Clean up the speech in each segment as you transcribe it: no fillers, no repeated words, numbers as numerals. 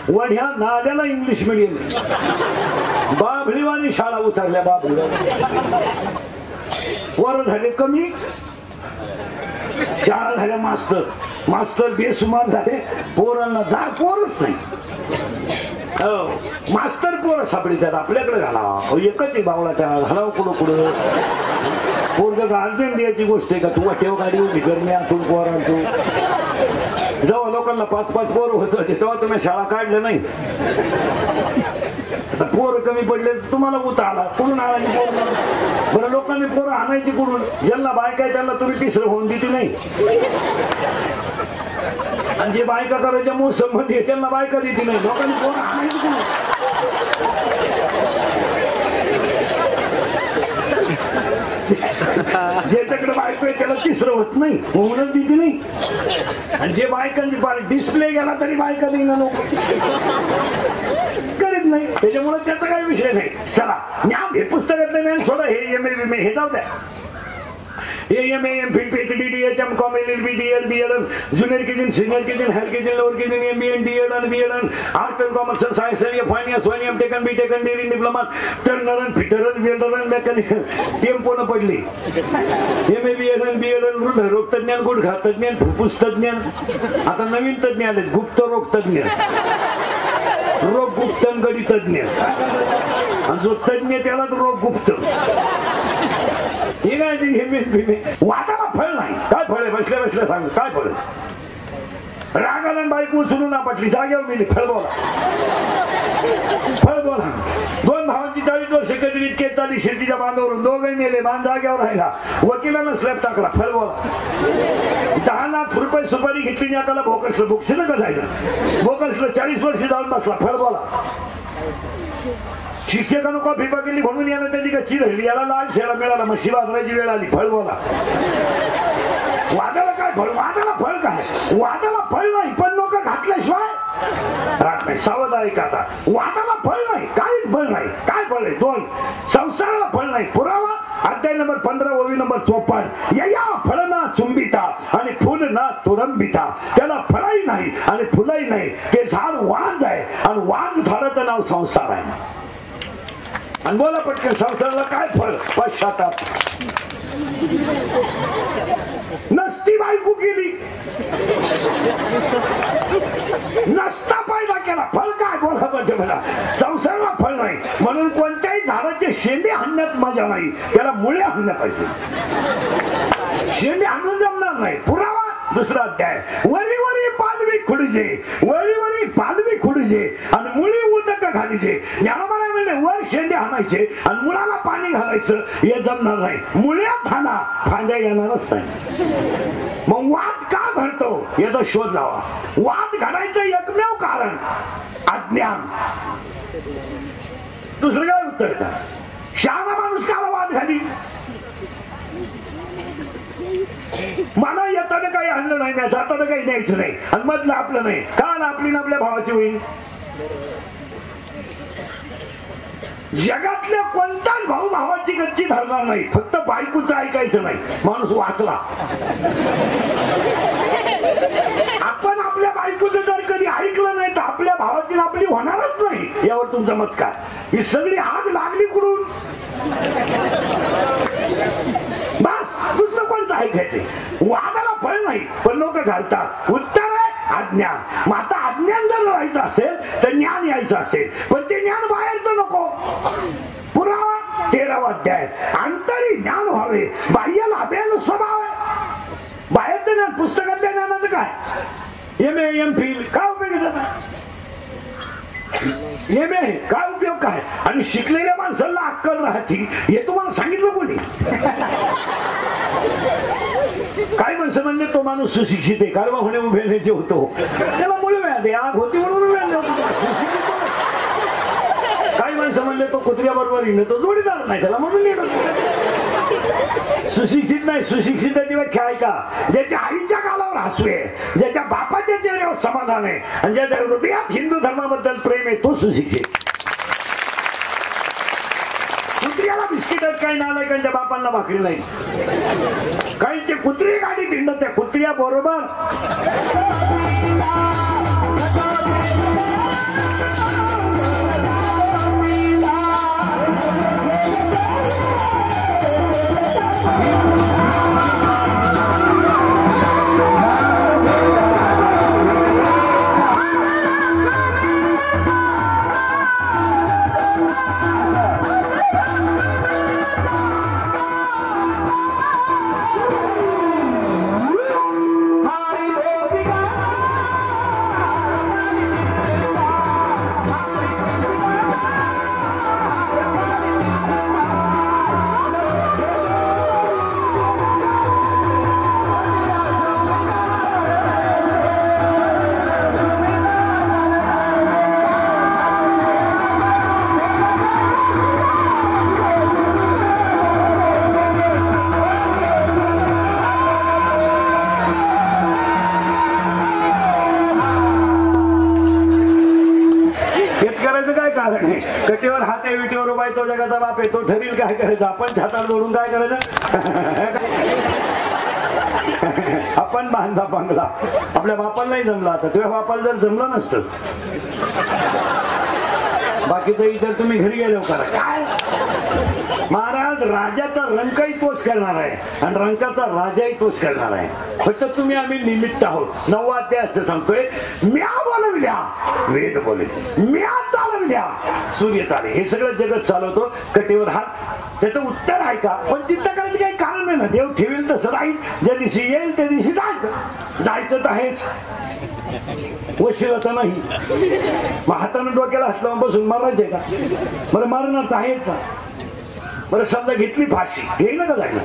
वढ्या नाल्याला English medium, बाभळीवानी शाळा उतरल्या. बाभळीवानी वर झाले कमी, शाळा झाल्या मास्तर, मास्तर बेसुमार झाले, पोरांना जा पोरच नाही. मास्तर पोर सापडी त्यात आपल्याकडे घाला, एकच आहे बावळाच्या घालाव कुठं कुठं. पोरग गार्जन द्यायची गोष्ट आहे का? तू ठेव गाडी उभी करणे तू पोर आणतो. जेव्हा लोकांना 5-5 पोर होत होते तेव्हा तुम्ही शाळा काढलं नाही. पोर कमी पडले तुम्हाला उता आला, कुठून आणायची पोर? बरं लोकांनी पोरं आणायची कुठून? ज्यांना बायका आहे त्यांना तुम्ही तिसरं होऊन देते नाही, आणि जे बायका करायच्या मूळ संबंधी आहे त्यांना बायका देते नाही. लोकांनी पोरं आणायची कुठून? ज्याच्याकडे बायको आहे त्याला तिसरं होत नाही, होऊनच देते नाही. आणि जे बायकांची डिस्प्ले गेला तरी बायका देईना लोक करीत नाही. त्याच्यामुळे त्याचा काही विषय नाही. चला ज्ञान हे पुस्तकातलं ज्ञान सोडा, हे MA हे जाऊ द्या. MA MPhil PhD DHM Com LLB DL BLN junior KG senior KG higher KG lower KG MBA DED आणि BLN आर्ट अँड कॉमर्स आणि सायन्स आणि फायनान्स आणि MTech आणि BTech आणि डेअरी डिप्लोमा टर्नर आणि फिटर आणि वेल्डर आणि mechanical टेम्पोनं पडली. MA BLN BLN रोग तज्ञ, गुडघा तज्ञ, फुफ्फुस तज्ञ, आता नवीन तज्ञ आले गुप्त रोग तज्ञ, रोग गुप्त गडी तज्ञ, आणि जो तज्ञ त्याला रोग गुप्त. वाटाला फळ नाही. काय फळ आहे? बसल्या बसल्या सांग काय फळ? रागाला बाईक उचलून आपटली, जागेवर गेली. फळ बोला, फळ बोला. 2 भावांची 40 वर्ष कधी इतके चाली शेतीच्या बांधावरून, दोघे मेले, बांध जागेवर राहिला, वकिलानं स्लॅब टाकला. फळ बोला. 10 लाख रुपये सुपारी घेतली, त्याला भोकसलं, बुकशीनं का जायला भोकसलं, 40 वर्ष जाऊन बसला. फळ बोला. शिक्षकानं कॉफी बघितली म्हणून यानं त्याची गच्ची राहिली, याला लाल शेळा मिळाला, मशी बाजराची वेळ आली. फळ बोला. वादाला काय फळ? वादाला फळ काय? वादाला फळ नाही, पण लोक घातल्याशिवाय राहत नाही. सावध आहे का आता? वादाला फळ नाही, काहीच फळ नाही. काय फळ आहे? 2 संसाराला फळ नाही. पुरावा अध्याय नंबर 15 ओवी नंबर 54. या फळ ना चुंबिता आणि फुल ना तुरंबिता. त्याला फळही नाही आणि फुलही नाही, ते झाड वांज आहे आणि वांज झाडाचं नाव संसार आहे. आणि बोला पटकन, संसाराला काय फळ? पश्चाताप. नसती बायको केली, नसता फायदा केला, फळ काय? बोला म्हणजे मला संसाराला फळ नाही. म्हणून कोणत्याही झाडाचे शेंडे हाणण्यात मजा नाही, त्याला मुळे हाणल्या पाहिजे. शेंडे हाणून जमणार नाही. पुरावा 2रा अध्याय. वरी वरी पालवी खुडजे, वरी वरी पालवी खुडजे आणि मुळी उदक घालीचे. ज्ञानोबाला म्हणले वर शेंडे हाणायचे आणि मुळाला पाणी घालायचं, हे जमणार नाही. मुळ्यात हाणा, फांद्या येणारच नाही. मग वाद का घडतो याचा शोध लावा. वाद घडायचं एकमेव कारण अज्ञान. दुसरं काय उत्तर का? शहाणा माणूस काला वाद घाली? मला येताना काही आणलं नाही, जाताना काही न्यायचं नाही, आणि मधलं आपलं नाही. काल आपली ना आपल्या भावाची होईल. जगातल्या कोणताच भाऊ भावाची गच्ची धरणार नाही. फक्त बायकोचं ऐकायचं नाही. माणूस वाचला. आपण आपल्या बायकोचं जर कधी ऐकलं नाही तर आपल्या भावाची आपली होणारच नाही. यावर तुमचं मत काय? ही सगळी आग लागली कुठून? बस, दुसरं कोणतं ऐकायचे? वादाला फळ नाही, पण लोक घालतात. उत्तर आहे अज्ञान. मग आता अज्ञान जर राहायचं असेल तर ज्ञान यायचं असेल, पण ते ज्ञान बाहेरचं नको. पुरावा 13वा अध्याय. अंतरी ज्ञान व्हावे, बाह्य लाभेल स्वभाव आहे. बाहेरचं ज्ञान, पुस्तकातल्या ज्ञानाचं काय? MA MPhil काय उपयोग आहे? MA काय उपयोग काय? आणि शिकलेल्या माणसाला अक्कल राहती हे तुम्हाला सांगितलं कोणी? काय माणसं म्हणले तो माणूस सुशिक्षित आहे, कारवा होणे उभे राहायचे होतो, त्याला मुळे मिळाले, आग होती म्हणून काही माणसं म्हणले तो कुत्र्या बरोबर येणे, तो जोडीदार नाही, त्याला म्हणून सुशिक्षित नाही. सुशिक्षिताची व्याख्या आहे का? ज्याच्या आईच्या गालावर हसू आहे, ज्याच्या बापाच्या चेहऱ्यावर समाधान आहे आणि ज्याच्या हृदयात हिंदू धर्माबद्दल प्रेम आहे, तो सुशिक्षित. कुत्र्याला बिस्किट आहेत, काही नालायकांच्या बापांना भाकरी नाही. काहींचे कुत्री गाडी भिंड, त्या कुत्र्या बरोबर कारण आहे. कटेवर हात आहे, विटेवर उभा आहे, तो जगाचा बाप आहे, तो ठरील काय करायचं. आपण छाताला जोडून काय करायचं. आपण बांधा बंगला, आपल्या बापाला नाही जमला. आता तुझ्या बापाला जर जमलं नसतं, बाकीचा विचार तुम्ही घरी गेलो करा. काय महाराज, राजाचा रंकाही तोच करणार आहे आणि रंकाचा राजाही तोच करणार आहे. फक्त तुम्ही आम्ही निमित्त आहोत. 9 अध्याय असं सांगतोय, म्या बोलवल्या वेद बोले, म्या चालवल्या सूर्य चाले. हे सगळं जगत चालवतो. कटेवर हात, त्याचं उत्तर आहे का? पण चिंता करायची काही कारण नाही ना. देव ठेवेल तसं राहील. ज्या दिवशी येईल त्या दिवशी जायचं तर आहेच, वशिला तर नाही. मग हातानं डोक्याला हात लावून बसून मारायचंय का? बरं मारणार तर आहेच ना. बरं समजा घेतली फाशी, येईल का जायला?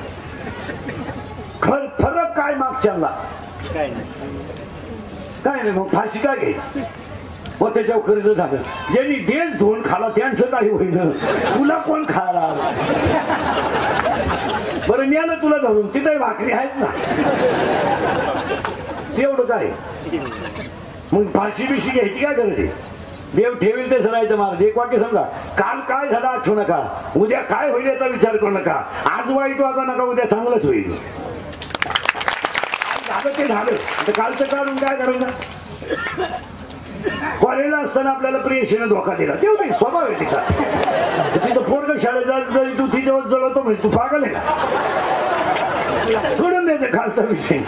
फरक काय मागच्याला? काय नाही. मग फाशी काय घ्यायची? मग त्याच्यावर कर्ज झालं. ज्यांनी देश धुवून खाला त्यांचं काही होईल, तुला कोण खायला? बरं न्याला तुला धरून, तिथं भाकरी आहेच ना. तेवढं काय मग फाशी बिशी घ्यायची काय गरज आहे? देव ठेवेल ते सरायचं महाराज. एक वाक्य समजा, काल काय झालं आठवू नका, उद्या काय होईल याचा विचार करू नका. आज वाईट वागा नका, उद्या चांगलंच होईल. झालं ते झालं. आता कालचं काढून काय करायचं? कॉलेजला असताना आपल्याला प्रियशीने धोका दिला, तेव्हा नाही स्वभाव आहे तिचा. तिथं पोरग शाळेत जरी तू तिच्यावर जळवतो म्हणजे तू पागल आहे का? सोडून देते खालचा विषय.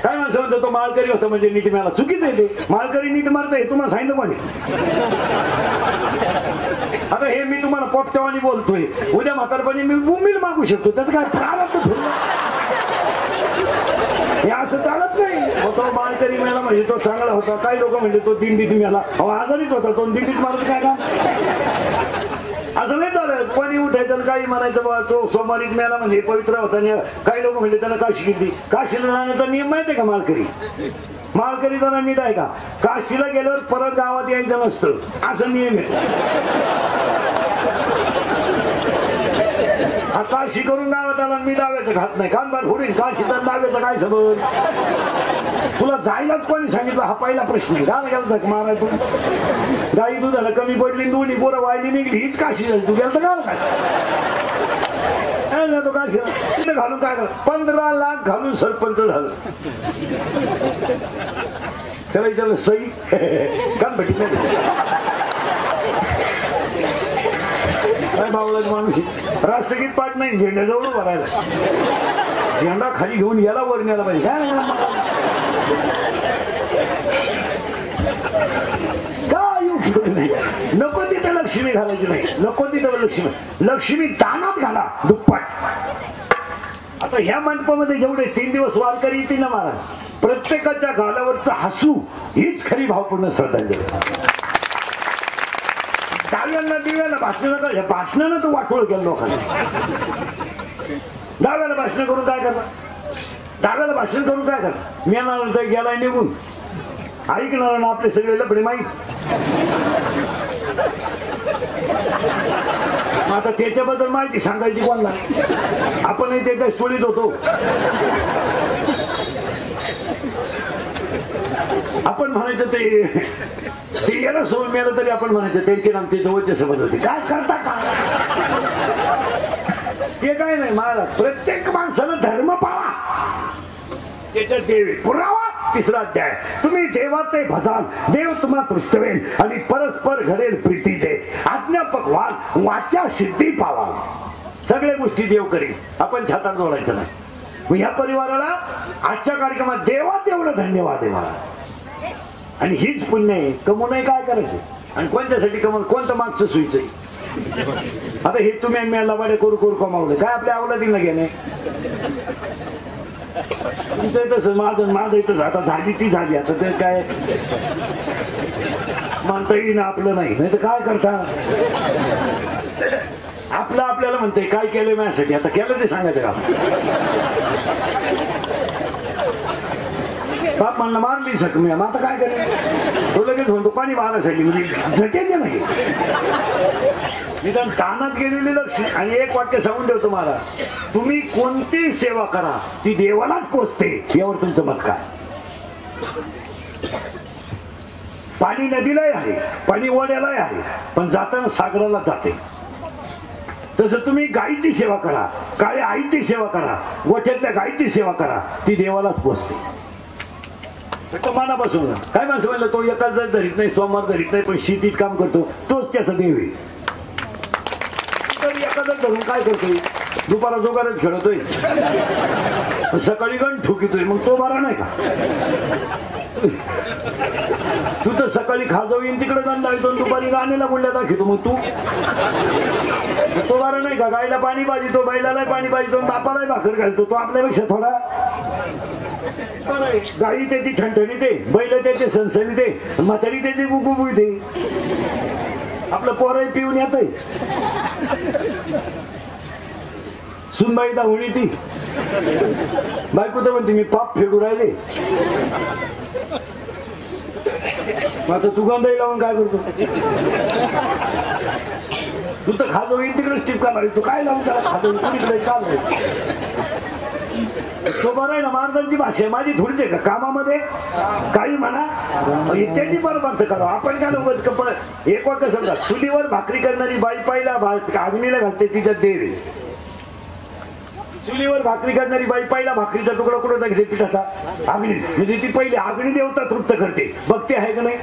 काय माणसं म्हणतो तो माळकरी होता म्हणजे नीट मला चुकीच आहे. ते माळकरी नीट मारता हे तुम्हाला सांगितलं कोणी? आता हे मी तुम्हाला पोपट्यावानी बोलतोय, उद्या म्हातारपणी मी बुंबील मागू शकतो. त्याचं काय प्रारब्ध हे असं चालत नाही. तो माळकरी मेला म्हणजे तो चांगला होता. काही लोक म्हणजे तो दिंडीत मेला, आजारीच होता तो, दिंडीत मारत काय का? असं नाही चालत. कोणी उठायचं काही म्हणायचं बा तो सोमवारीत मेला म्हणजे पवित्र होता. काही लोक म्हणजे त्याला काशी घेतली. काशीला जाण्याचा नियम माहिती आहे का? माळकरी जरा नीट आहे का? काशीला गेल्यावर परत गावात यायचं नसतं, असं नियम आहे. हा काशी करून गावात आला, मी डाव्याचं खात नाही. कानबार फोडीन. काशीचा डाव्याचं काय सबंध? तुला जायलाच कोणी सांगितलं? हा पहिला प्रश्न आहे. गाणं गेला का माराय? तू गाई दुधाला कमी पडली, दोन्ही पोरं वायली निघली, हीच काशी झाली. तू गेलं तर गाणं काय तो काशी तिथे घालून काय कर? 15 लाख घालून सरपंच झालं. त्याला विचारलं सई कान भेटी नाही काय बावळाच माणूस. राष्ट्रगीत पाठ नाही, झेंड्याजवळ भरायला. झेंडा खाली घेऊन याला वर न्यायला पाहिजे. काय नको तिथे लक्ष्मी घालायची नाही. नको तिथं लक्ष्मी दानात घाला दुप्पट. आता ह्या मंडपामध्ये जेवढे 3 दिवस वारकरी येतील ना महाराज, प्रत्येकाच्या गालावरचं हसू हीच खरी भावपूर्ण श्रद्धांजली. डाव्यांना दिव्याला भाषणानं तो वाटोळ केलं लोकांना. डाव्याला भाषण करून काय करणार? डाव्याला भाषण करून काय करणार? मेला गेलाय निघून, ऐकणार ना आपले सगळे लपडे माहीत. आता त्याच्याबद्दल माहिती सांगायची कोणला? आपणही त्याच्या स्टोरीत होतो. आपण म्हणायचं ते याला सोडून मिळालं तरी आपण म्हणायचं त्यांचे आमचे जवळचे संबंध होते. काय करता का? ते काय नाही महाराज. प्रत्येक माणसानं धर्म पाळा, त्याच्यात देव पुरावा. 3रा अध्याय, तुम्ही देवाचे भजाल, देव तुम्हाला तुष्टवेल आणि परस्पर घडेल प्रीतीचे. आज्ञापक व्हाल, वाचा सिद्धी पावाल. सगळ्या गोष्टी देव करेल. आपण छातात जोडायचं नाही. मग ह्या परिवाराला आजच्या कार्यक्रमात देवात एवढं धन्यवाद आहे मला. आणि हीच पुण्य आहे. कमवून काय करायचं आणि कोणत्यासाठी कमवून? कोणतं मागचं सुईचं? आता हे तुम्ही आम्ही लबाडे करू कमावलं काय? आपल्या अवलादीला घेणे. तुमचं तसं माझं इथं आता झाली ती झाली. आता ते काय म्हणता येईल आपलं नाही तर काय करता? आपलं आपल्याला म्हणते काय केलं माझ्यासाठी. आता केलं ते सांगायचं का? बाप म्हणला मारली सक मी, आता काय करेल? तो लगेच म्हणतो पाणी मारायसाठी. म्हणजे झटेचे नाही निदान तानात गेलेली लक्ष. आणि एक वाक्य सांगून ठेवतो मला, तुम्ही कोणती सेवा करा ती देवालाच पोचते. यावर तुमचं मत काय? पाणी नदीलाही आहे, पाणी ओढ्यालाही आहे, पण जाताना सागराला जाते. तसं तुम्ही गायीची सेवा करा, काळ्या आईची सेवा करा, गोठ्यातल्या गायीची सेवा करा, ती देवालाच पोचते. मनापासून काय माणसं म्हणलं तो एकाच धरीत नाही, सोमवार धरीत नाही, पण शेतीत काम करतो तोच त्याचा देव आहे. एखादा धरून काय करतोय, दुपारा जोगारच खेळतोय, सकाळी गण ठोकितोय, मग तो बरा नाही का? तू तर सकाळी खाजो येईन तिकडे गंधा येतो, दुपारी गाणीला गुडल्या दाखवतो, मग तो बरा नाही का? गायला पाणी पाहिजे, बैलाला पाणी पाहिजे, बापालाही भाकर घालतो, तो आपल्यापेक्षा थोडा गाई त्याची ठणठणी दे, बैल त्याचे सणसणी दे, म्हातारी त्याची गुगुबुई दे, आपलं पोरही पिऊन येतंय. सुनबाई दाहुणी ती बायको तर म्हणते मी पाप फेडू राहिले. आता तू गंधाई लावून काय करतो? तू तर खाजो येईल तिकडेच टिपका लागेल, तू काय लावून त्याला खाजो तिकडे चालू तो बरं आहे ना. महाराजांची भाषा आहे, माझी थोडीच आहे का कामामध्ये काही म्हणा इत्यादी बरोबर करा. आपण काय लोक एक वाक्य समजा, चुलीवर भाकरी करणारी बाई पाहिला अग्नीला घालते तिच्यात देव आहे. चुलीवर भाकरी करणारी बाई पाहिला भाकरीचा तुकडा कुठं टाकते पिठाचा अग्नी, म्हणजे ती पहिली अग्नी देवता तृप्त करते, बघते आहे का नाही?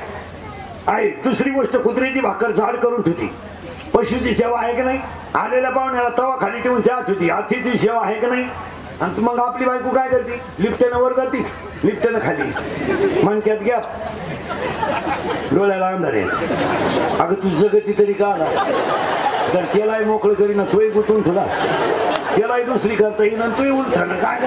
आहे. दुसरी गोष्ट, कुत्र्याची भाकर झाड करून ठेवती. पशुची सेवा आहे का नाही? आलेल्या पाहुण्याला तवा खाली ठेवून चहा ठेवती. हातीची सेवा आहे का नाही? आणि मग आपली बायको काय करते? लिफ्टनं वर जाती, लिफ्टनं खाली, मणक्यात घ्या, डोळ्याला अंधार आहे. अगं तुझं गती तरी का आला? तर केलाय मोकळं करी ना, तोही गुंतून तुला केलाय दुसरी करता येईल आणि तोही उलट काय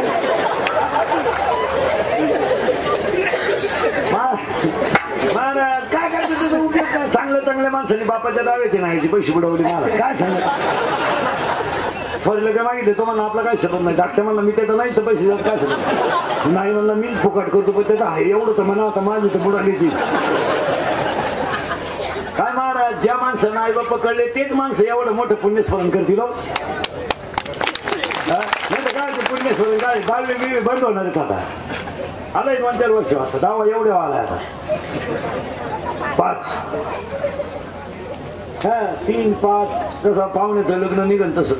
काय करायचं तुझं उपयोग काय? चांगल्या माणसाने बापाच्या दाव्याचे नाही पैसे बुडवले, मला काय सांगत फरलं काय मागितलं तो म्हणा आपला काय शब्द नाही. डाक्टर म्हणला मी त्याचं नाही तर पैसे जात काय शब्द नाही, म्हणला मीच फुकट करतो, पण त्याचं आहे एवढं तर म्हणा, आता माझी तर बुडाली ती. काय महाराज, ज्या माणसानं आई बाप पकडले तेच माणसं एवढं मोठं पुण्यस्मरण करतील. नाही तर काय पुण्यस्मरण काय 10वी बंद होणार आहेत आता. आलाय 2-4 वर्ष वाजता, 10 एवढे आलाय आता 5 3-5 जसं पाहुण्याचं लग्न निघेल तसं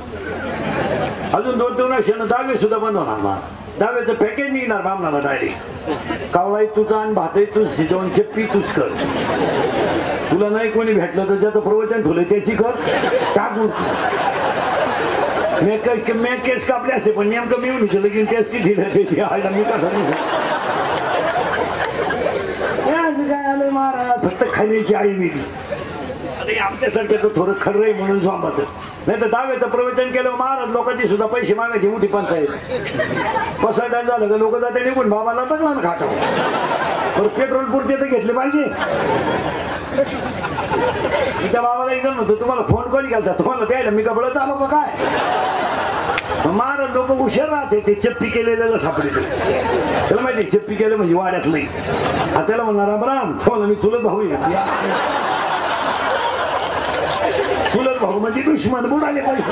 अजून 2-3 वर्षानं 10वी सुद्धा बंद होणार. मग 10वीचं पॅकेज निघणार बामणाला डायरेक्ट. कावळाही तुझा आणि भातही तूच शिजवून चप्पी तूच कर. तुला नाही कोणी भेटलं तर ज्याचं प्रवचन ठेवलं त्याची कर टाकू. मी केस कापले असते पण नेमकं मी येऊन लगीन केस किती दिलं मी कसं काय आलं महाराज, फक्त खाण्याची आई मिली. आमच्यासारख्याचं थोडं खरं आहे म्हणून स्वामाचं. नाही तर 10वेचं प्रवचन केलं महाराज, लोकांची सुद्धा पैसे मागायची मोठी पंचायत. पसायला झालं का लोक जाते निघून बाबाला तर ना खाटाव, पण पेट्रोल पुरते तर घेतले पाहिजे. त्या बाबाला एकदम नव्हतं तुम्हाला फोन कॉल घ्यायचा, तुम्हाला द्यायला मी कपडं चालू का काय? महाराज लोक हुशार राहते, ते चप्पी केलेल्याला सापडते. त्याला माहिती चप्पी केलं म्हणजे वाड्यात नाही. त्याला म्हणणार राम राम, हो ना मी चुलत भाऊ आहे. चुलत भाऊ म्हणजे दुश्मन बुडाले पैसे.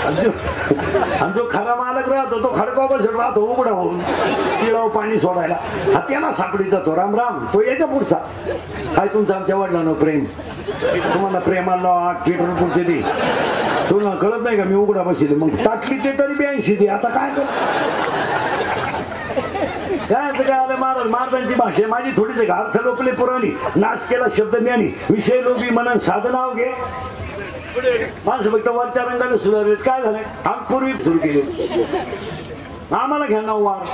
आणि जो खरा मालक राहतो तो खडका बसत राहतो उघडा होऊन तिळाव पाणी सोडायला, हा त्याला सापडी जातो. राम राम, तो याच्या पुढचा काय तुमचं आमच्या वडिलांना प्रेम, तुम्हाला प्रेमाला पेट्रोल पुढचे दे, तुला कळत नाही का मी उघडा बसले, मग टाकली ते तरी 82 दे. आता काय कर काय आलं महाराज. महाराजांची भाषा माझी थोडीच आहे का, अर्थ लोकले पुराणी, नाश केला शब्द ज्ञानी, विषय लोभी मनन साधना घे. माणसं फक्त वरच्या रंगाने सुधारले. काय झालंय, आम्ही पूर्वी सुरू केले, आम्हाला घ्या ना वार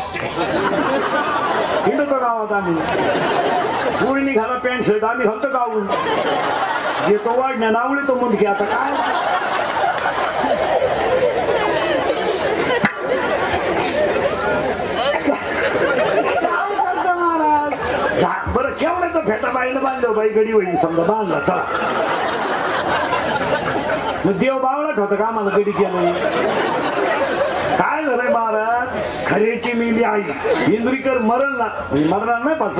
हिंडतो गावात आम्ही, पुरी घाला पॅन्ट शर्ट, आम्ही घालतो गावून येतो वाढण्या नावले तो मुंडकी. आता काय बरं केवढं तर फेटा बाईला बांधलं, बाई गडी होईल समजा बांधला चला, मग देव बावळात होता का आम्हाला गडी केलं. काय झालंय महाराज, खरेची मिली आई इंद्रिकर मरण ना, मरणार नाही पाच,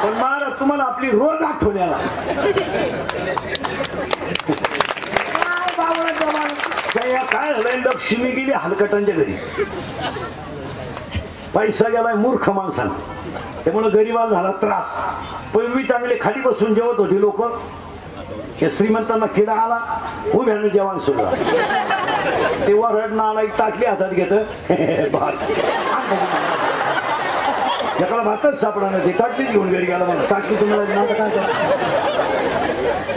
पण महाराज तुम्हाला आपली रोज आठवण्याला काय झालंय, लक्ष्मी गेली हलकटांच्या घरी, पैसा गेलाय मूर्ख माणसांना. त्यामुळे गरिबाला झाला त्रास. पूर्वी चांगले खाली बसून जेवत होती लोक, हे श्रीमंतांना किडा आला, उभ्यानं जेवण सुरू झालं. ते वरडणं आला, एक ताटली हातात घेत भात, एकाला भातच सापडा नाही, ताटलीच घेऊन घरी गेला. मला ताटली तुम्हाला काय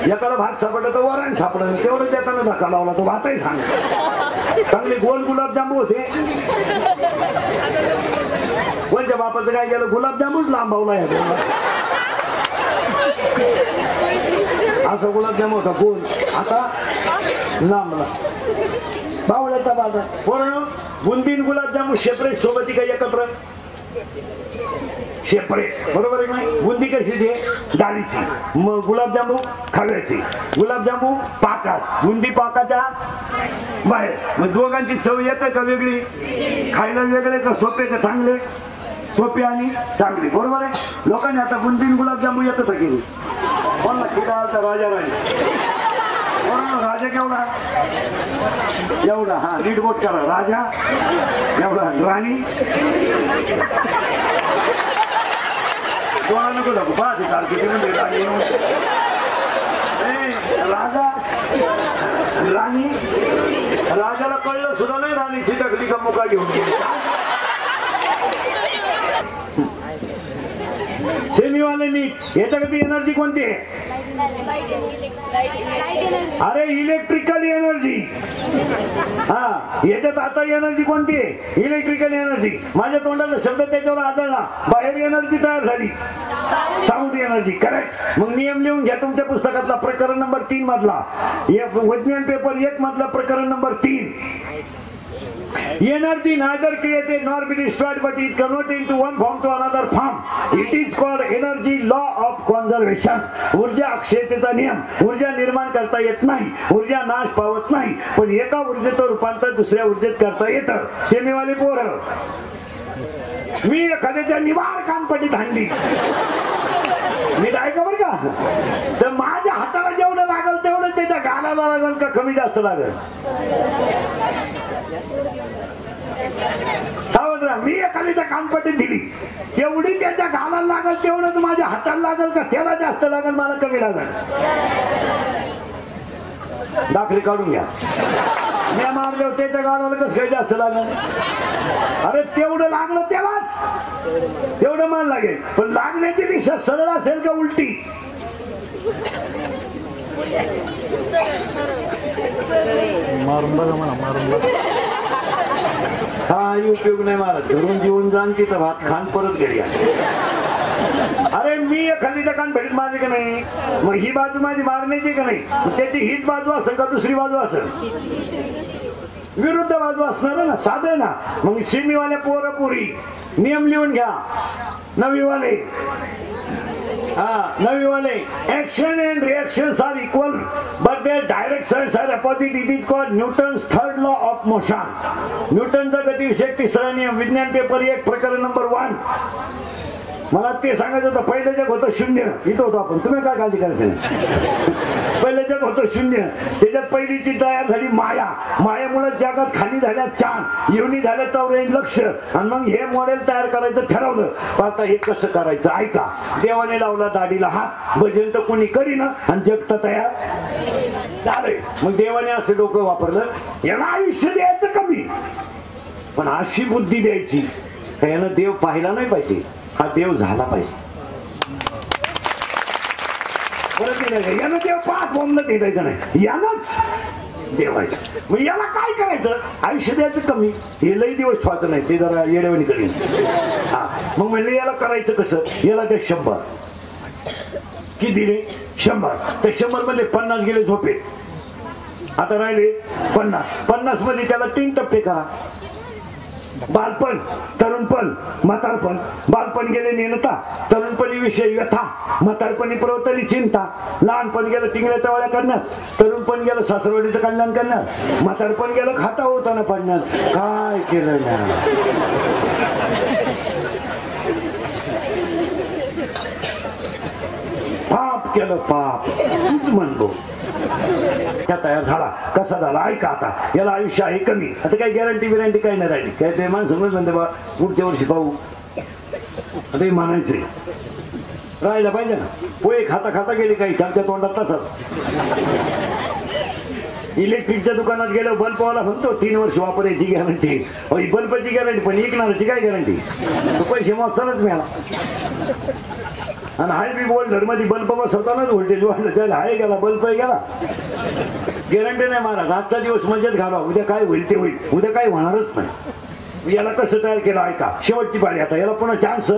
एकाला भात सापडलं तर वरण सापडलं, तेवढं त्याच्यानं धक्का लावला तो भातही सांग. चांगले गोल गुलाबजामू होते. कोणत्या बापाचं काय केलं, गुलाबजामूच लांबवला असं गुलाबजामू होता गोल, आता लांबला. बावळ्याचा बाजार पूर्ण बुंदीन गुलाबजामू सेपरेट सोबत काही एकत्र सेपरेट, बरोबर आहे नाही. बुंदी कशीची आहे, डाळीची. मग गुलाबजामू खव्याची, गुलाबजामू पाकात, बुंदी पाकाच्या बाहेर. मग दोघांची चव येते का वेगळी, खायला वेगळे का सोपे का चांगले, सोपे आणि चांगली, बरोबर आहे. लोकांनी आता बुंदीन गुलाबजामू येतं केली. कोणला किडा आलता, राजा राणी. राजा केवढा एवढा, हा नीट बोट करा, राजा एवढा, राणी कोणा नको दाखवू, पाच काल किती म्हणजे राणी, राजा राणी. राजाला कळलं सुद्धा नाही राणीची टकली का मुका घेऊन गेली. सेमीवाल्यांनी याच्या कधी एनर्जी कोणती आहे, अरे इलेक्ट्रिकल एनर्जी. हा याच्यात आता एनर्जी कोणती आहे, इलेक्ट्रिकल एनर्जी. माझ्या तोंडाचा शब्द त्याच्यावर आदळला, बाहेर एनर्जी तयार झाली, साऊंड एनर्जी. करेक्ट. मग नियम लिहून घ्या तुमच्या पुस्तकातला, प्रकरण नंबर 3 मधला, विज्ञान पेपर 1 मधला प्रकरण number 3. Energy neither created nor be destroyed, but it converted into one form to another form. It is called energy law of conservation. ऊर्जा अक्षयतेचा नियम. ऊर्जा निर्माण करता येत नाही, ऊर्जा नाश पावत नाही, पण एका ऊर्जेचं रूपांतर दुसऱ्या ऊर्जेत करता येतं. सेमीवाली पोरं, मी एखाद्याच्या निवार कानपटीत हाणली, मी ऐका बरं का, तर माझ्या हाताला जेवढं लागल तेवढं त्याच्या गालाला लागल का कमी जास्त लागल, सावध राहा. मी एखाद्याच्या कानपटीत दिली, तेवढी त्याच्या गालाला लागल तेवढं माझ्या हाताला लागल का त्याला जास्त लागल, मला कमी लागल. दाखले काढून घ्या. मी मारले त्याच्या गालाला कसं काही जास्त लागल, अरे तेवढं लागलं त्यालाच तेवढं मान लागेल, पण लागण्याची दिशा सरळ असेल का उलटी, मारून बघा मला, मारून बघा. काही उपयोग नाही, मला धरून जीवन जाण तिथं भात खान परत घरी. अरे मी एखादीच्या कान भेटीत माझे का नाही, मग ही बाजू माझी मारण्याची का नाही, त्याची हीच बाजू असेल का दुसरी बाजू असेल, विरुद्ध बाजू असणार ना, साधे ना. मग सेमीवाले पोरं पुरी नियम लिहून घ्या. नवीवाले, नवीवाले, action and reactions are equal but their directions are opposite. It is called Newton's third law of motion. न्यूटनचा गतिविषयक तिसरा नियम, विज्ञान पेपर 1 प्रकरण नंबर 1. मला ते सांगायचं होतं, पहिलं जग होतं शून्य, इथं होतो आपण, तुम्ही काय काळजी करायचं. पहिलं जग होतं शून्य, त्याच्यात पहिलीची तयार झाली माया, मायामुळे जगात खाली झाल्या चांद, येऊनी झाल्या 84 लक्ष, आणि मग हे मॉडेल तयार करायचं ठरवलं. आता हे कसं करायचं ऐका. देवाने लावला दाढीला हात, भजन तर कोणी करीना आणि जग तर तयार झालंय. मग देवाने असं डोकं वापरलं, याला आयुष्य द्यायचं कमी, पण अशी बुद्धी द्यायची यानं देव पाहिला नाही पाहिजे, हा देव झाला पाहिजे. परत यानं देव पाच बोंबलं भेटायचं नाही, यानंच देवायचं. मग याला काय करायचं, आयुष्य द्यायचं कमी, हे लई दिवस ठेवायचं नाही, ते जरा येडवणी करीन. हा मग म्हणले याला करायचं कसं, याला ते 100 किती दिले, 100. त्या 100 मध्ये 50 गेले झोपे, आता राहिले 50. 50 मध्ये त्याला 3 टप्पे करा. बालपण, तरुणपण, म्हातारपण. बालपण गेले नेनता, तरुणपणी विषय व्यथा, म्हातारपणी प्रवतली चिंता, लहानपण गेलं टिंगल्या तवाळ्या करण्यात, तरुणपण गेलं सासरवाडीचं कल्याण करण्यात, म्हातारपण गेलं खाता होताना पडण्यात. काय केलं ना, पाप केलं, पाप म्हणतो. तयार झाला, कसा झाला ऐका. आता याला आयुष्य आहे कमी, आता काही गॅरंटी बिरंटी काही नाही राहिली, काय ते माणसं म्हणते बा पुढच्या वर्षी पाहू. आता हे म्हणायचे राहायला पाहिजे ना. पोहे खाता खाता गेले काही त्यांच्या तोंडात तसंच. इलेक्ट्रिकच्या दुकानात गेलो बल्बवाला म्हणतो 3 वर्ष वापरायची गॅरंटी. ही बल्बची गॅरंटी पण विकणाऱ्याची काय गॅरंटी. तो पैसे मोजतानाच मिळाला. आणि हाय बी बोल्डर मध्ये बल्ब बसवतानाच व्होल्टेज वाढलं. त्याला हाय गेला बल्ब गेला. गॅरंटी नाही महाराज. आजचा दिवस मजेत घालवा. उद्या काय होईल ते होईल. उद्या काय होणारच नाही. याला कसं तयार केलं ऐका. शेवटची पाळी आता. याला पुन्हा चान्स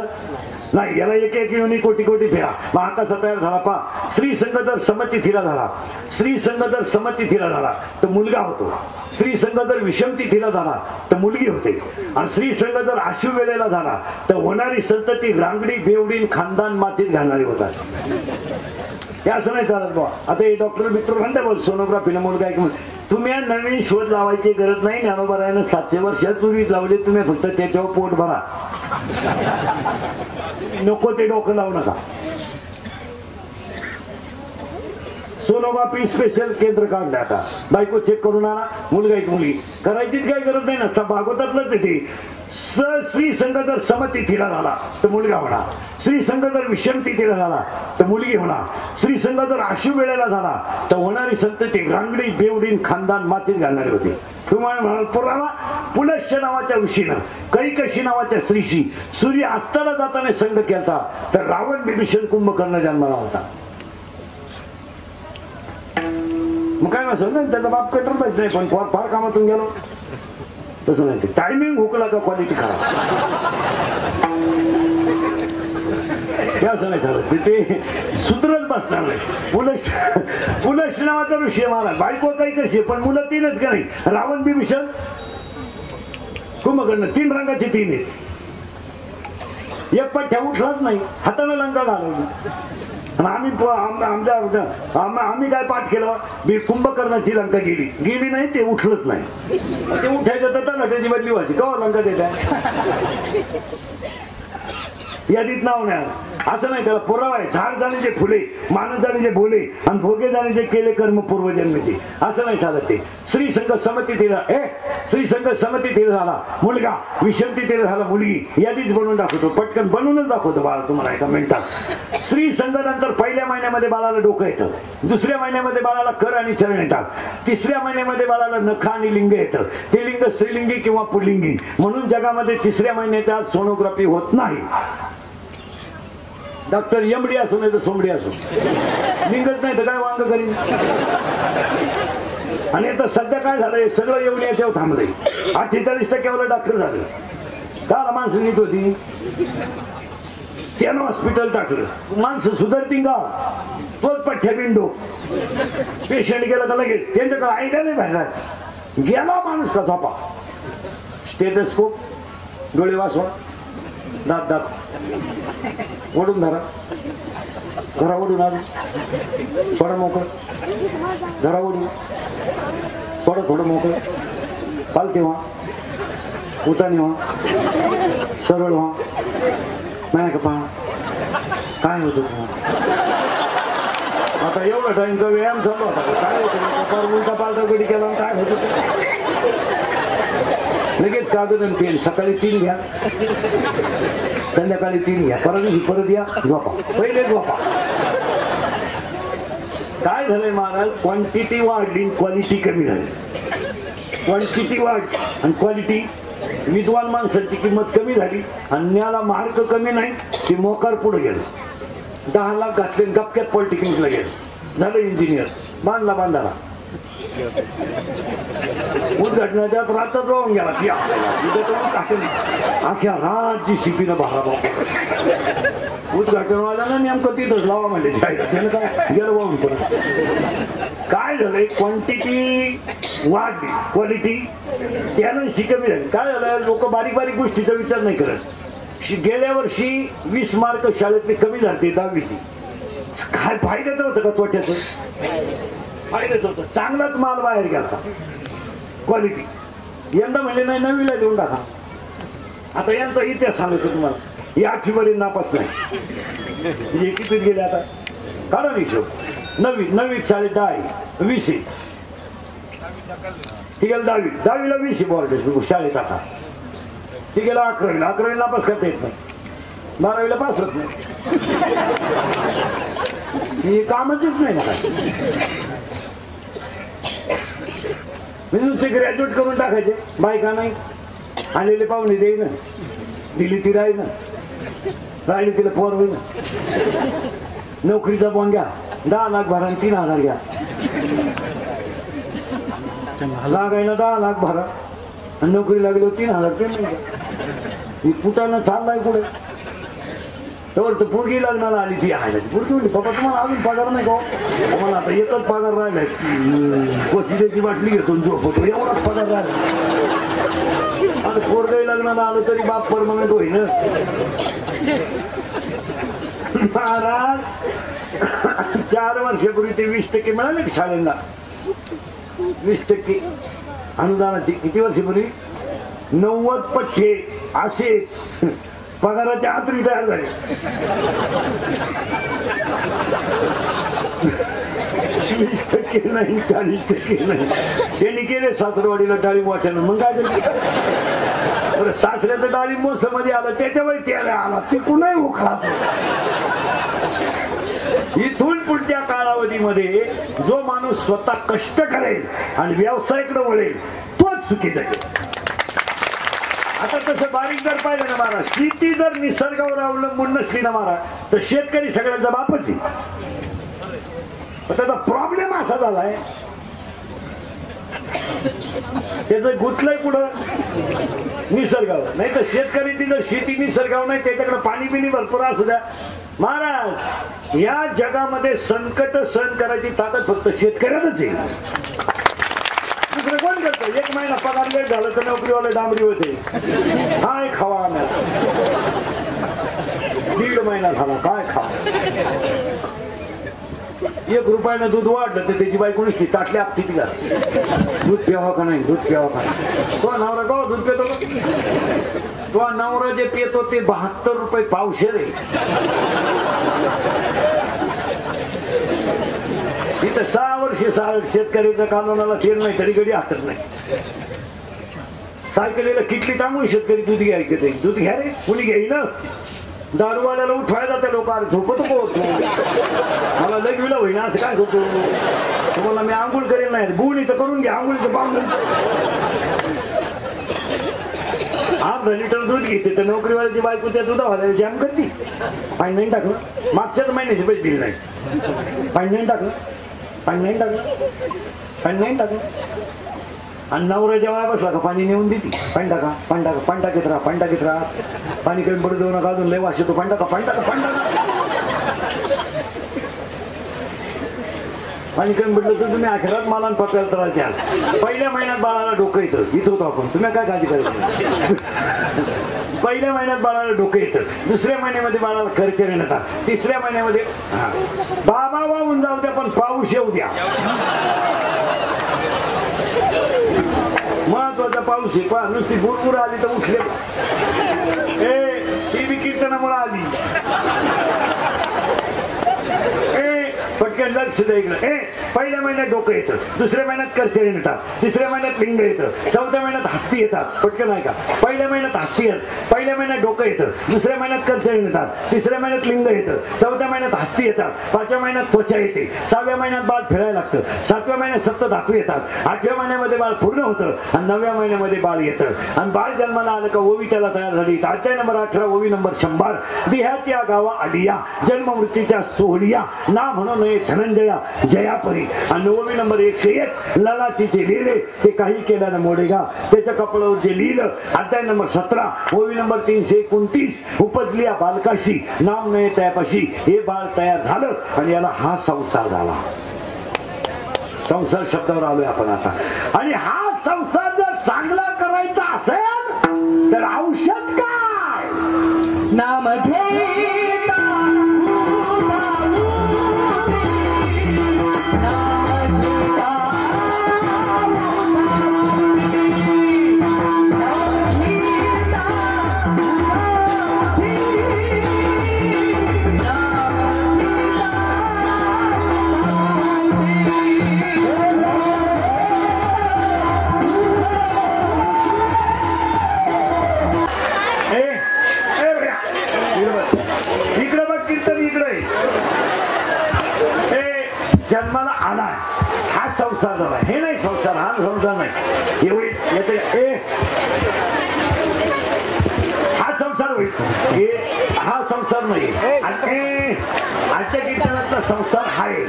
नाही. याला एक एक येऊन कोटी कोटी फेरा. मग हा कसा तयार झाला पा. स्त्री संघ जर समती थिरा झाला. स्त्री संघ जर समती थिरा झाला तर मुलगा होतो. स्त्री संघ जर विषमती थिरा झाला तर मुलगी होते. आणि स्त्री संघ जर आशु वेळेला झाला तर होणारी संतती रांगडी बेवडीन खानदान मातीत घालणारी होतात. हे असं नाही चालत बा. आता हे डॉक्टर बिक्टर म्हणता बोल सोनोग्राफीला मुलगा एक तुम्ही नवीन शोध लावायची गरज नाही. ज्ञानोबारायानं 700 वर्षापूर्वी लावले. तुम्ही फक्त त्याच्यावर पोट भरा. नको ते डोकं लावू नका. सोनोग्राफी स्पेशल केंद्र काढलं आता. बायको चेक करून आणा. मुलगा एक मुलगी करायचीच काही गरज नाही ना. भागवतातलंच येते. स्त्री संघ जर समती थिरा झाला तर मुलगा होणार. स्त्री संघ जर विषमती थिरा झाला तर मुलगी होणार. स्त्री संघ जर आशु वेळेला झाला तर होणारी संतती रांगडी बेवडीन खानदान मातीत घालणारी होती. तुम्हाला म्हणाल पुराणा पुलश्च नावाच्या ऋषीनं कैकशी नावाच्या स्त्रीशी सूर्य अस्ताला जाताना संघ केला तर रावण विभीषण कुंभकर्ण जन्माला होता. मग काय नसेल ना त्याचा बाप कटरच नाही. पण फार कामातून गेलो तसं नाही. टायमिंग हुकला का क्वालिटी खराब. असं नाही झालं. तिथे सूत्रच बसणार नाही. पुलश नावाचा विषय मला बायको काही कशी पण मुलं 3च का नाही. रावण विभीषण कुंभकर्ण 3 रंगाचे 3 आहेत. एक पठ्ठ्या उठलाच नाही. हाताने लंका घालवली. आम्ही काय पाठ केलं. कुंभकर्णाची लंका गेली नाही. ते उठलंच नाही. ते उठायचं तर ना त्याची बदली व्हायची. का लंका देत यादीत नाव नाही. असं नाही. त्याला पुरावा आहे. झाड जाणे जे फुले मानस जाणे जे बोले आणि भोगे जाणे जे केले कर्म पूर्वजन्मीचे. असं नाही चालत ते. स्त्री संघ समती तिला स्त्री संघ समती तिला झाला मुलगा. विषमती तिला झाला मुलगी. यादीच बनवून दाखवतो. पटकन बनवूनच दाखवतो बाळा तुम्हाला एका मिनिटात. स्त्री संघ नंतर पहिल्या महिन्यामध्ये बाळाला डोकं येतं. दुसऱ्या महिन्यामध्ये बाळाला कर आणि चरण येतात. तिसऱ्या महिन्यामध्ये बाळाला नख आणि लिंग येतं. ते लिंग स्त्रीलिंगी किंवा पुल्लिंगी म्हणून जगामध्ये तिसऱ्या महिन्याच्या सोनोग्राफी होत नाही. डॉक्टर एमडी असो नाही तर सोमडी असो लिंगच नाही तर काय वांग करीन. आणि आता सध्या काय झालंय सगळं येऊन याच्यावर थांबलंय. 48% डॉक्टर झाले. काल माणसं नीट होती. त्यानं हॉस्पिटल टाकलं. माणसं सुधारती का. तोच पठ्ठ्या बिंडो. पेशंट गेला तर लगेच त्यांच्याकडे आयडिया नाही बाहेर गेला माणूस का झोपा. स्टेथोस्कोप डोळे वाचवा दात दात ओढून धरा. घरा ओढून आलो थोडं मोकळ. घरा ओढून थोडं मोकळ. पालते व्हा. उतानी व्हा. सरळ व्हा. नाही का पहा काय होत. आता एवढा टाइमचा व्यायाम चालू होता. काय होतं उलटा पालटा गडी केला काय होत. लगेच कागद आणि पेन. सकाळी 3 घ्या. संध्याकाळी 3 घ्या. परत या झोपा. पहिले झोपा. काय झालंय महाराज क्वांटिटी वाढली क्वालिटी कमी झाली. क्वांटिटी वाढ आणि क्वालिटी. विद्वान माणसाची किंमत कमी झाली आणि न्याला मार्क कमी नाही. ते मोकार पुढे गेलं. 10 लाख घातले गपक्यात पॉलिटेक्निकला गेलं. झालं इंजिनियर. बांधला बांधाला. उद्घाटनाच्या रातच राहून गेला. अख्या रात JCB बाहेर उद्घाटनवाल्यानं नेमकं तिथंच लावा म्हणजे त्यानं काय गेलं वाहून परत. काय झालंय क्वांटिटी वाढली क्वालिटी त्यानं कमी झाली. काय झालं लोक बारीक बारीक गोष्टीचा विचार नाही करत. गेल्या वर्षी 20 मार्क शाळेतले कमी झाले 10वीची. काय फायद्याचं होतं का तोट्याचं. फायद्याचं होतं. चांगलाच माल बाहेर गेला क्वालिटी. यंदा म्हणजे नाही 9वीला देऊन टाका. आता यांचा इतिहास सांगतो तुम्हाला. या 8वीपर्यंत नापास नाही. म्हणजे कितीत गेले आता काढा हिशोब. 9वीत शाळेत 10 20 ठीक आहे. 10वीला 20 बोर्ड शाळेत. आता ठीक आहे 11वी नापास करता येत नाही. 12वीला पास होत नाही. ही कामाचीच नाही ना काय. मी नुसते ग्रॅज्युएट करून टाकायचे. बायका नाही, आलेले पाहुणे देई ना, दिली ती राही ना, राहिली तिला पोर होई ना. नोकरीचा बोन घ्या, 10 लाख भरा, 3,000 घ्या. लागायला 10 लाख भरा आणि नोकरी लागली 3,000 पेमेंट. ही पुटानं चाललाय कुठे. तर पोरगी लग्नाला आली ती आहे. पोरगी म्हणली पप्पा तुम्हाला अजून पगार नाही का. मला आता एकच पगार राहिलाय, कोचिड्याची बाटली घेतो झोपतो, एवढाच पगार राहिला. आता पोरगाही लग्नाला आलं तरी बाप परमनंट होईन. महाराज 4 वर्षापूर्वी ते 20% मिळाले की शाळेला. 20% अनुदानाची. किती वर्षापूर्वी 90% असे पगाराच्या आतरी तयार झाले. 20% नाही, 40% नाही. त्यांनी केले सासरवाडीला डाळिंब वाट्यानं. मग काय केलं, सासऱ्याचं डाळिंब मोसमध्ये आलं, त्याच्यावर त्याला आला, ते कुणाही उखळा. इथून पुढच्या कालावधीमध्ये जो माणूस स्वतः कष्ट करेल आणि व्यवसायाकडे वळेल तोच सुखी जाईल. आता तसं बारीक जर पाहिलं ना महाराज, शेती जर निसर्गावर अवलंबून नसली ना महाराज, तर शेतकरी सगळ्यांचा बापच आहे. पण त्याचा प्रॉब्लेम असा झालाय, त्याचं गुंतलंय कुठं, निसर्गावर. नाही तर शेतकऱ्याची जर शेती निसर्गावर नाही, त्याच्याकडे पाणी बिनी भरपूर असू द्या. महाराज या जगामध्ये संकट सहन करायची ताकद फक्त शेतकऱ्यालाच आहे. दुसरं कोण करतं. 1 महिना पगार लेट झालं तर नोकरीवाले डांबरी होते, काय खावा आम्हाला. 1.5 महिना झाला, काय खावा. 1 रुपयानं दूध वाढलं तर त्याची बायको नसती ताटली आपली तिला. दूध प्यावा का नाही, दूध प्यावा का नाही. तो नवरा का दूध पितो का. तो नवरा जे पितो ते 72 रुपये पावशेर आहे. इथं 6 वर्ष शेतकऱ्याच्या कानूनाला तेल नाही तरी कधी हातत नाही. सायकलीला किटली टांगून शेतकरी दूध घ्यायचे. दूध घ्या रे, कुणी घेईन. दारूवाल्याला उठवायला त्या लोक झोपतो पोहोचतो. मला लगविला होईना असं काय झोपतो. तुम्हाला मी आंघोळ करेल नाही, गुण इथं करून घ्या, आंघोळीचं पाहून. 1/2 लिटर दूध घेते तर नोकरीवाल्याची बायको त्या दुधावाल्याला जॅम करते. पाणी नाही टाकलं, मागच्याच महिन्याचे पैसे दिले नाही. पाणी नाही टाकलं, पाणी नाही टाकलं, पाणी नाही टाकलं. आणि नवरा जेव्हा बसला का पाणी नेऊन देते. पाणी टाका, पाणी टाका, पाणी टाकीत राहा, पाणी टाकीत राहा. पाणी कमी पडू देऊ नका, अजून लय वास येतो. पाणी टाका, पाणी टाका, पाणी टाका. पाणी कमी पडलं तर तुम्ही अखेरात मला पकडायला त्रास द्याल. पहिल्या महिन्यात बाळाला डोकं येतं, इथं होतो आपण. तुम्ही काय काळजी करायची. पहिल्या महिन्यात बाळाला डोकं येतं, 2ऱ्या महिन्यामध्ये बाळाला खर्चर येतात, 3ऱ्या महिन्यामध्ये बाबा वाहून जाऊ द्या पण पाऊस येऊ द्या. महत्वाचा पाऊस आहे. पहा नुसती बुरबुर आली तर उठले. टीव्ही कीर्तनामुळे आली. पटकन लक्ष द्यायचं. पहिल्या महिन्यात डोकं येतं, 2ऱ्या महिन्यात कर्चेरी येतात, 3ऱ्या महिन्यात लिंग येतं, 4थ्या महिन्यात हस्ती येतात. पटकन आहे का. पहिल्या महिन्यात हस्ती येत, पहिल्या महिन्यात डोकं येतं, 2ऱ्या महिन्यात कर्चेरी येतात, 3ऱ्या महिन्यात लिंग येतं, 4थ्या महिन्यात हस्ती येतात, 5व्या महिन्यात त्वचा येते, 6व्या महिन्यात बाळ फिरायला लागतं, 7व्या महिन्यात सप्तधातू येतात, 8व्या महिन्यामध्ये बाळ पूर्ण होतं आणि 9व्या महिन्यामध्ये बाळ येतं. आणि बाळ जन्माला आलं का ओवी त्याला तयार झाली. अध्याय नंबर 18, ओवी नंबर 100. देहाच्या गावा आडिया, जन्म मृत्यूच्या सोहळिया, ना म्हणून धनंजया जयापरी. आणि ओवी नंबर 101, ललाटीचे लिहिले ते काही केल्यानं मोडेगा, त्याच्या कपडावर जे लिहिलं. अध्याय नंबर 17, ओवी नंबर 329, उपजलिया बालकाशी, नाम नये त्यापाशी. हे बाळ तयार झालं आणि याला हा संसार झाला. संसार शब्दावर आलोय आपण आता. आणि हा संसार जर चांगला करायचा असेल तर औषध काय. नाम जन्माला आलाय हा संसार झाला. हे नाही संसार, हा संसार नाही. एवढी हा संसार होईल, हा संसार नाही. आजच्या कीर्तनातला संसार आहे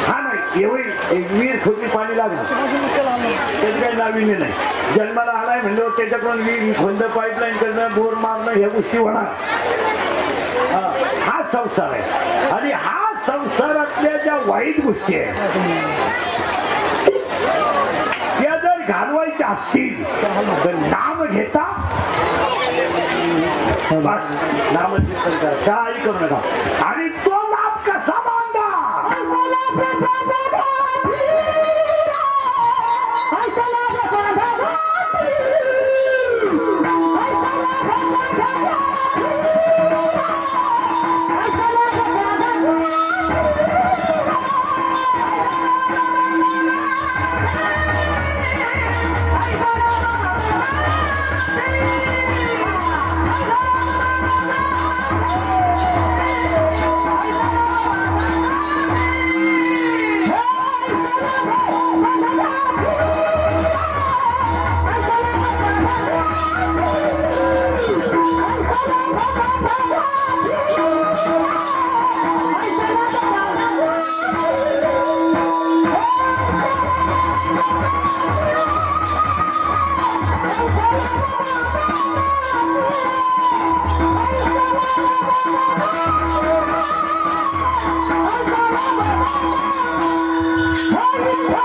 हा नाही. एवढी वीर खोटी पाणी लागणार त्याचं काही नाविन्य नाही. जन्माला आलाय म्हणजे त्याच्याकडून वीर खोंद पाईपलाईन करणं, बोर मारणं ह्या गोष्टी होणार. हा संसार आहे. आणि हा संसारातल्या ज्या वाईट गोष्टी आहेत त्या जर घालवायच्या असतील तर नाम घेता बस, नामचिंतन करा, काही करू नका. आणि तो लाभ कसा मांडा Oh,